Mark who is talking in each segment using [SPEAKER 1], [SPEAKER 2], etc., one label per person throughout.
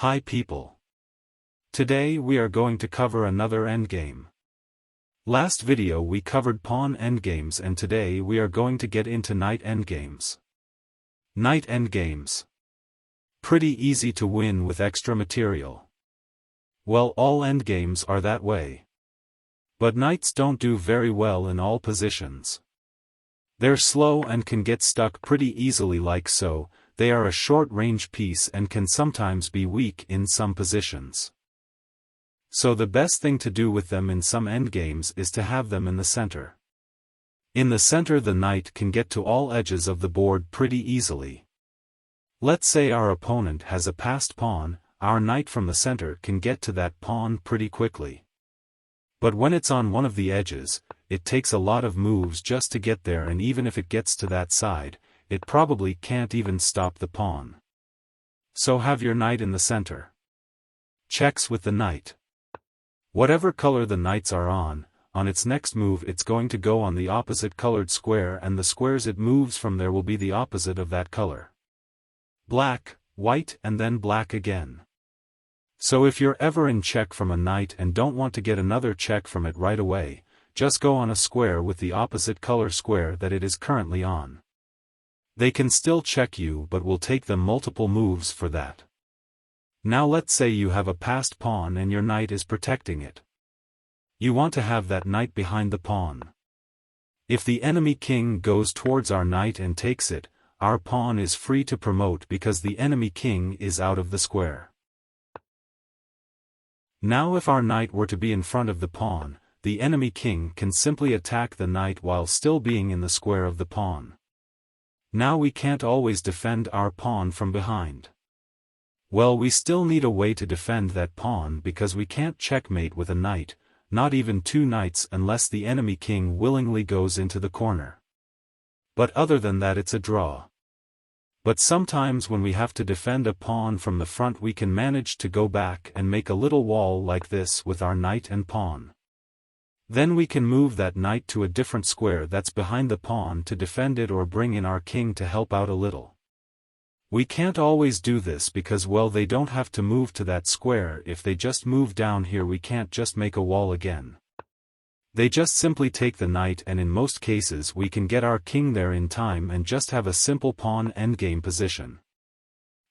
[SPEAKER 1] Hi people. Today we are going to cover another endgame. Last video we covered pawn endgames and today we are going to get into knight endgames. Knight endgames. Pretty easy to win with extra material. Well, all endgames are that way. But knights don't do very well in all positions. They're slow and can get stuck pretty easily like so. They are a short-range piece and can sometimes be weak in some positions. So the best thing to do with them in some endgames is to have them in the center. In the center the knight can get to all edges of the board pretty easily. Let's say our opponent has a passed pawn, our knight from the center can get to that pawn pretty quickly. But when it's on one of the edges, it takes a lot of moves just to get there, and even if it gets to that side, it probably can't even stop the pawn. So have your knight in the center. Checks with the knight. Whatever color the knights are on its next move it's going to go on the opposite colored square, and the squares it moves from there will be the opposite of that color. Black, white, and then black again. So if you're ever in check from a knight and don't want to get another check from it right away, just go on a square with the opposite color square that it is currently on. They can still check you but will take them multiple moves for that. Now let's say you have a passed pawn and your knight is protecting it. You want to have that knight behind the pawn. If the enemy king goes towards our knight and takes it, our pawn is free to promote because the enemy king is out of the square. Now if our knight were to be in front of the pawn, the enemy king can simply attack the knight while still being in the square of the pawn. Now we can't always defend our pawn from behind. Well, we still need a way to defend that pawn because we can't checkmate with a knight, not even two knights, unless the enemy king willingly goes into the corner. But other than that it's a draw. But sometimes when we have to defend a pawn from the front we can manage to go back and make a little wall like this with our knight and pawn. Then we can move that knight to a different square that's behind the pawn to defend it or bring in our king to help out a little. We can't always do this because, well, they don't have to move to that square. If they just move down here we can't just make a wall again. They just simply take the knight, and in most cases we can get our king there in time and just have a simple pawn endgame position.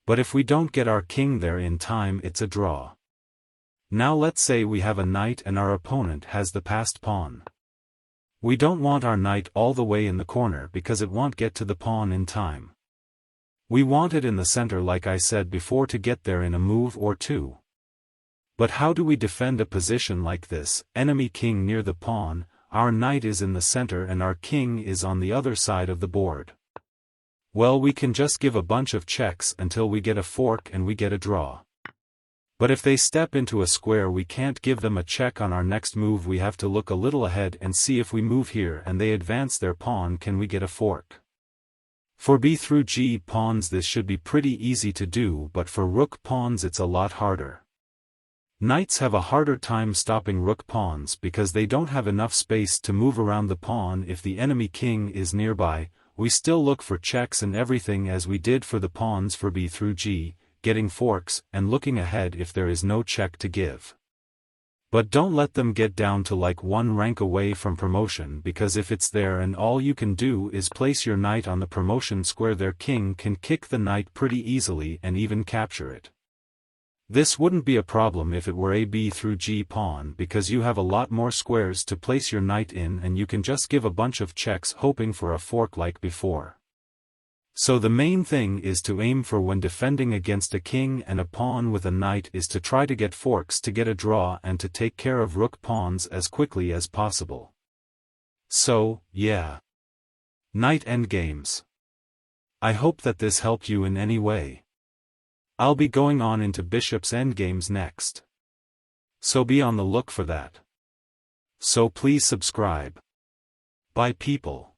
[SPEAKER 1] But if we don't get our king there in time it's a draw. Now let's say we have a knight and our opponent has the passed pawn. We don't want our knight all the way in the corner because it won't get to the pawn in time. We want it in the center like I said before to get there in a move or two. But how do we defend a position like this? Enemy king near the pawn, our knight is in the center and our king is on the other side of the board. Well, we can just give a bunch of checks until we get a fork and we get a draw. But if they step into a square we can't give them a check on our next move. We have to look a little ahead and see if we move here and they advance their pawn, can we get a fork? For b through g pawns this should be pretty easy to do, but for rook pawns it's a lot harder. Knights have a harder time stopping rook pawns because they don't have enough space to move around the pawn. If the enemy king is nearby, we still look for checks and everything as we did for the pawns for b through g, getting forks, and looking ahead if there is no check to give. But don't let them get down to like one rank away from promotion, because if it's there and all you can do is place your knight on the promotion square, their king can kick the knight pretty easily and even capture it. This wouldn't be a problem if it were a b through g pawn because you have a lot more squares to place your knight in and you can just give a bunch of checks hoping for a fork like before. So the main thing is to aim for when defending against a king and a pawn with a knight is to try to get forks to get a draw and to take care of rook pawns as quickly as possible. So, yeah. Knight endgames. I hope that this helped you in any way. I'll be going on into bishop's endgames next. So be on the look for that. So please subscribe. Bye people.